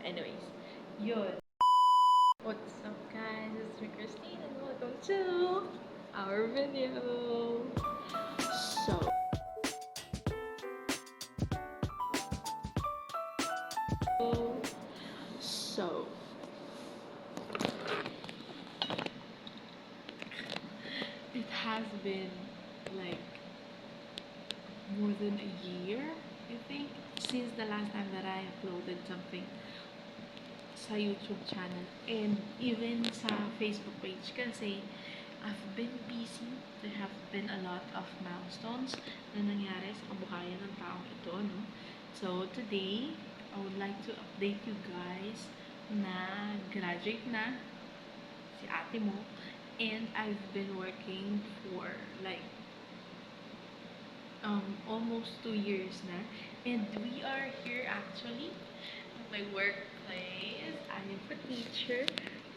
Anyways, yun. What's up, guys? It's me, Christine, and welcome to our video. So, so, it has been like more than a year, I think, since the last time that I uploaded something sa YouTube channel and even sa Facebook page kasi I've been busy. There have been a lot of milestones na nangyari sa kabuhayan ng taong ito, no? So, today, I would like to update you guys na graduate na si ate mo and I've been working for like almost 2 years na. And we are here actually at my workplace. I am a teacher,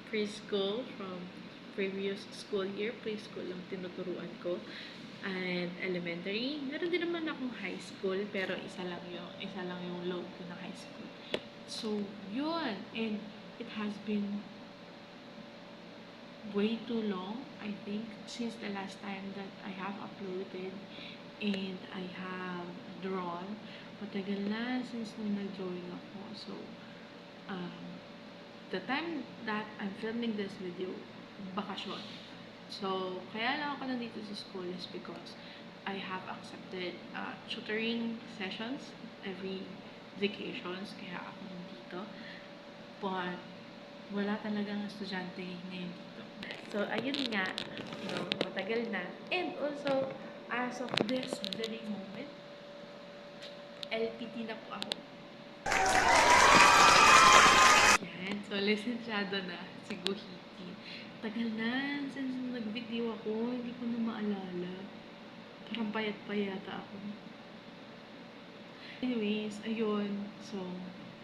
preschool from previous school year. Preschool lang tinuturuan ko. And elementary. Meron din naman akong high school, pero isa lang yung load ko na high school. So, yun. And it has been way too long, I think, since the last time that I have uploaded and I have drawn. Matagal na since nung nag-drawing ako. So, the time that I'm filming this video, bakasyon. So, kaya lang ako nandito sa school is because I have accepted tutoring sessions every vacations. Kaya ako nandito. But, wala talagang estudyante ngayon dito. So, ayun nga, no, matagal na. And also, as of this very moment, LPT na po ako. Yan. So, lisensyado na si Guhiti. Tagal na, since nag-video ako, hindi ko na maalala. Parang payat-payata ako. Anyways, ayun. So,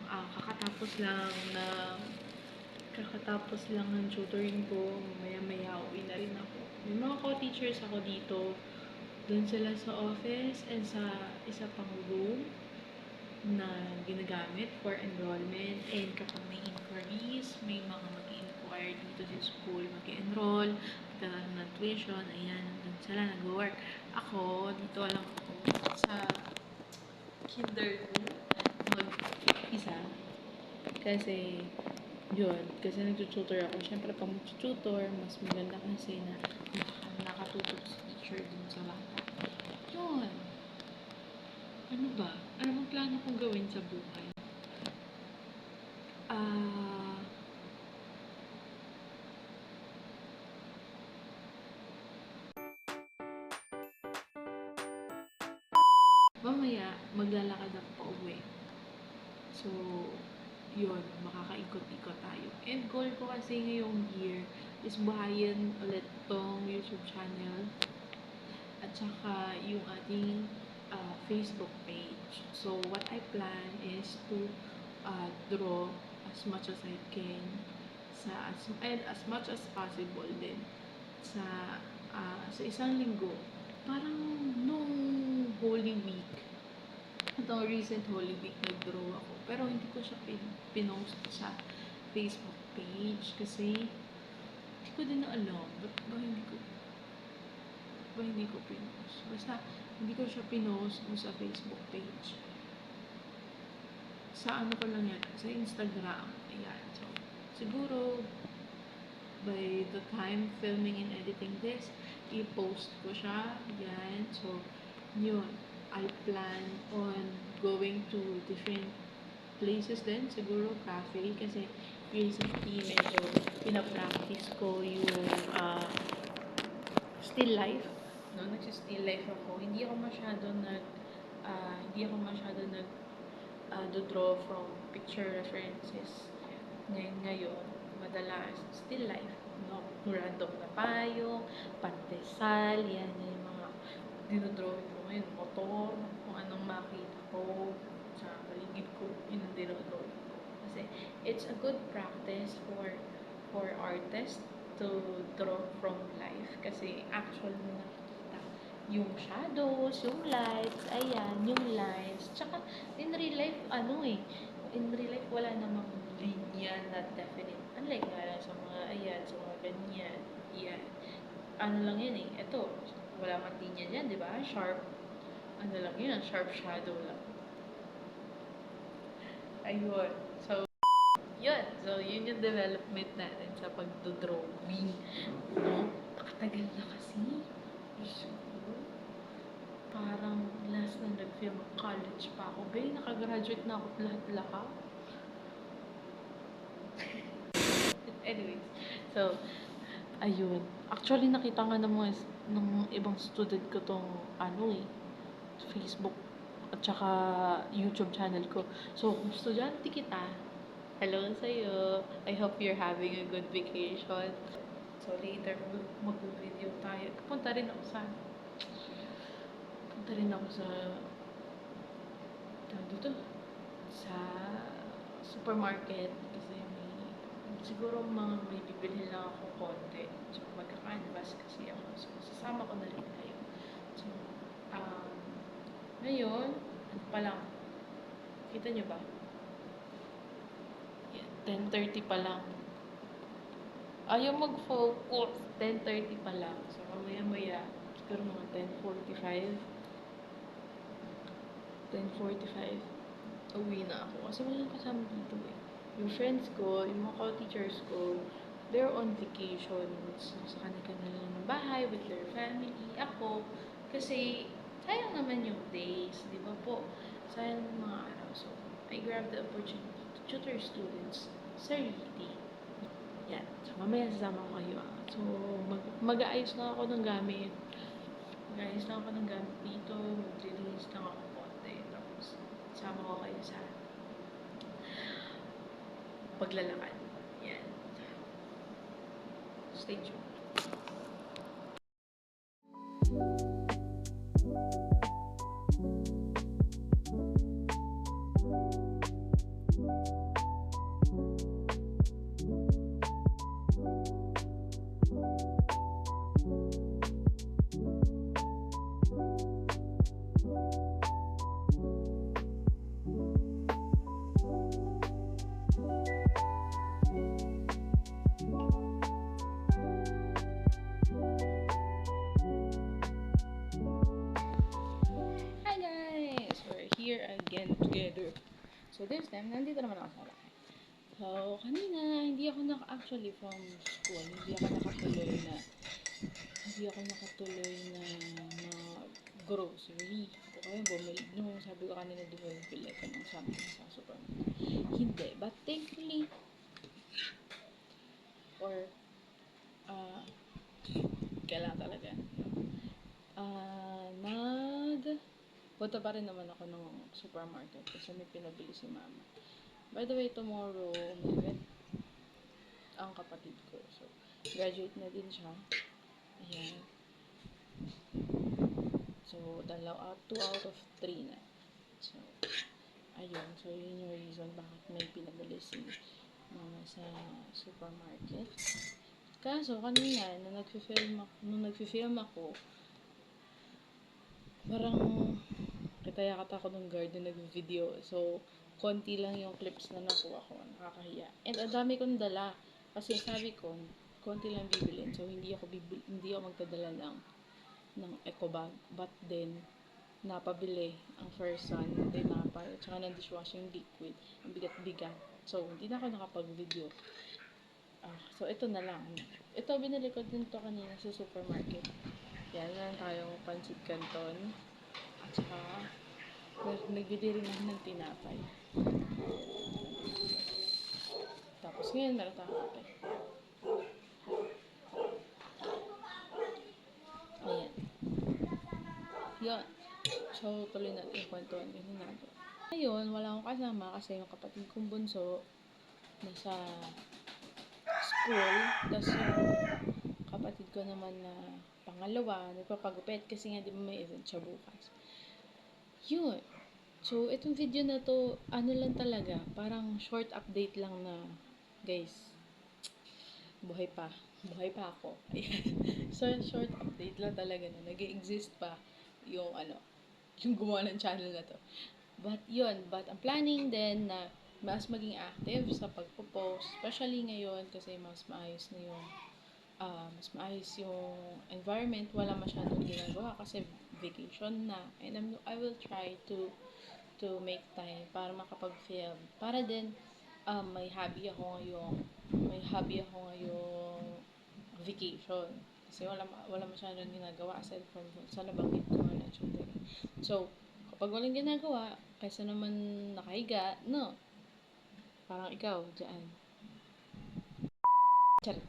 kakatapos lang ng tutoring ko. Maya-maya, uwi na rin ako. May mga co-teachers ako dito. Doon sila sa office and sa isa pang room na ginagamit for enrollment. And kapag may inquiries, may mga mag-inquire dito sa school, mag-enroll, magkaroon ng tuition, ayan, doon sila nag-work. Ako, dito lang ako sa kinder ko mag-isa. Kasi, yun, kasi nag-tutor ako. Siyempre, pag mag-tutor, mas maganda kasi na nakatutok si teacher dun sa bata. Yun. Ano ba? Ano bang plano kong gawin sa buhay? Mamaya, maglalakad ako pa uwi. So, yun, makakaikot-ikot tayo. And goal ko kasi ngayong year is buhayin ulit tong YouTube channel at saka yung ating Facebook page. So, what I plan is to draw as much as I can and as much as possible din sa isang linggo. Parang nung Holy Week, itong recent Holy Week, nag-draw ako. Pero hindi ko siya pinost sa Facebook page kasi hindi ko din alam. Ba't ba hindi ko pinost? Basta, hindi ko siya pinost sa Facebook page. Sa ano ko lang yan? Sa Instagram. Ayan. So, siguro, by the time filming and editing this, i-post ko siya. Yan. So, yun. I plan on going to different places din. Siguro, cafe. Kasi, recently, medyo pinapractice ko yung still life. No? Nagsi-still life ako. Hindi ako masyado do-draw from picture references. Ngayon, madalas, still life. No? Random na payong, pandesal, yan yung mga dinodraw ko ngayon. Motor, kung anong makita ko sa paligid ko, yun ang dinodraw ko. Kasi, it's a good practice for artists to draw from life. Kasi, actual mo nakikita yung shadows, yung lights, ayan, yung lines. Tsaka, in real life, in real life, wala namang linya, not definite. Unlike nga lang sa mga, ayan, sa mga ganyan. Yan. Ano lang yan eh. Ito, wala man linya yan, di ba? Sharp. Ano lang yun, sharp shadow lang. Ayun. So, yun. So, yun yung development natin sa pagdodrawing. No? Nakatagal na kasi. Diyos ko. Parang last na nag-film college pa ako. Bay, nakagraduate na ako lahat-lahat. Anyways, so, ayun. Actually, nakita nga ng ibang student ko tong, Facebook at saka YouTube channel ko. So, kung estudyante kita, hello sa'yo. I hope you're having a good vacation. So, later, mag-video tayo. Punta rin ako sa, tawag dito, sa supermarket kasi siguro may bibili lang ako konti. So, magka-canvas kasi ako. So, sasama ko na rin kayo. So, ngayon, ano pa lang, kita nyo ba? Yeah, 10:30 pa lang. Ayaw mag-focus. 10:30 pa lang. So, mamaya-maya, siguro mga 10:45. 10:45. Uwi na ako. Kasi walang kasama dito eh. Yung friends ko, yung mga co-teachers ko, they're on vacations. Sa kanila lang ng bahay with their family. Ako, kasi sayang naman yung days, di ba po? Sayang yung mga araw. So, I grabbed the opportunity to tutor students sa reading. Yan. So, mamaya sasama ko kayo. So, mag-aayos na ako ng gamit. Mag-aayos na ako ng gamit dito. Mag-release lang ako konti. Tapos, sama ko kayo sa paglalakad. Yan. Stay tuned. Hi guys! We're here again together. So this time, nandito naman ako sa bahay. So, kanina, hindi ako actually from school, hindi ako nakatuloy na grocery. O kaya bumili, no, sabi ko kanina bumili ko ng something sa supermarket. Hindi, but thankfully, or, kailangan talaga, punta pa rin naman ako ng supermarket kasi may pinabili si mama. By the way, tomorrow, may event ang kapatid ko. So, graduate na din siya. Ayan. So, 2 out of 3 na. So, ayun. So, yun yung reason bakit may pinabili si mama sa supermarket. Kaso, kanina, nung nagfi-film ako, parang kitaya-kata ako ng guard na nag-video. So, konti lang yung clips na nakuha ko. Nakakahiya. And ang dami kong dala. Kasi sabi ko, konti lang bibilin. So, hindi ako magdadala ng eco bag. But then, napabili ang first one. Then, tsaka ng dishwashing liquid. Ang bigat-bigat. So, hindi na ako nakapag-video. So, ito na lang. Ito, binili ko din to kanina sa supermarket. Yan, meron tayong pancit canton. At saka, nagbili rin ako ng tinapay. Tapos ngayon, meron tayong kape. Ayan. Yun. So, tuloy natin yung kwentuhan. Ganun na ito. Ngayon, wala akong kasama kasi yung kapatid kong bunso nasa school. Tapos yung kapatid ko naman na pangalawa, nagpapagupit kasi nga di ba may event siya bukas. Yun. So, itong video na to, ano lang talaga, parang short update lang na, guys, buhay pa ako. Ayan. So, short update lang talaga na nag-exist pa yung gumawa ng channel na to. But, ang planning din na mas maging active sa pagpo-post, especially ngayon kasi mas maayos yung environment, wala masyadong ginagawa kasi vacation na. And I will try to make time para makapag-film. Para din may hobby ako ngayong vacation. Kasi wala masyadong ginagawa aside from sa nabanggit ko na tutoring. So, kapag walang ginagawa, kaysa naman nakahiga, no, parang ikaw, dyan. Charot.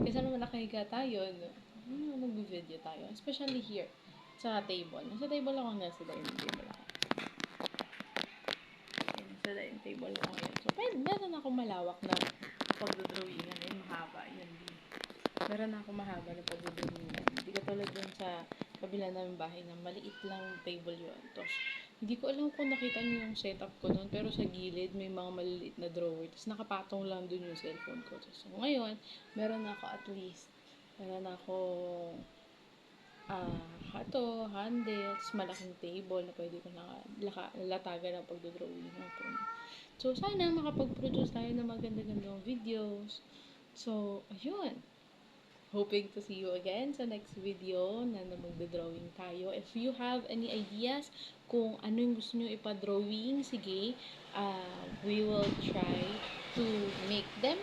Kaysa naman nakahiga tayo, no, mag-video tayo. Especially here, sa table. Nasa table ako, nasa dining table ako. Nasa dining table ako ngayon. So, meron ako malawak na pagdodrawingan. Yun, mahaba. Yun din. Meron ako mahaba na pagdodrawingan. Hindi katulad dun sa kabila namin bahay na maliit lang table yun. Tapos, hindi ko alam kung nakita niyo yung setup ko nun, pero sa gilid may mga maliliit na drawer. Tapos nakapatong lang dun yung cellphone ko. So, ngayon, meron ako at least, meron ako handles, malaking table na pwede ko latagan ng pagdodrawing ko. So, sana makapag-produce tayo ng maganda-gandang videos. So, ayun. Hoping to see you again sa next video na magdodrawing tayo. If you have any ideas kung ano yung gusto nyo ipa-drawing, sige, we will try to make them.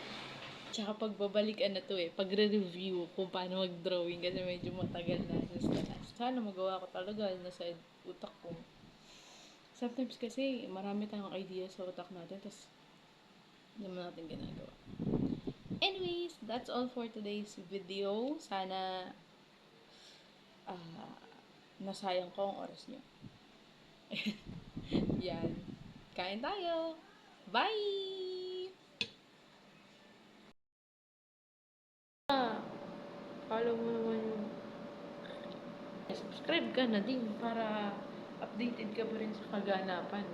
Tsaka pagbabalikan na to pagre-review kung paano mag-drawing kasi medyo matagal na sana magawa ko talaga nasa utak ko. Sometimes kasi marami tayong ideas sa utak natin tapos hindi naman natin ginagawa. Anyways, that's all for today's video. Sana nasayang ko ang oras nyo. Yan. Kain tayo. Bye! Follow mo naman yung subscribe ka na din para updated ka pa rin sa kaganapan.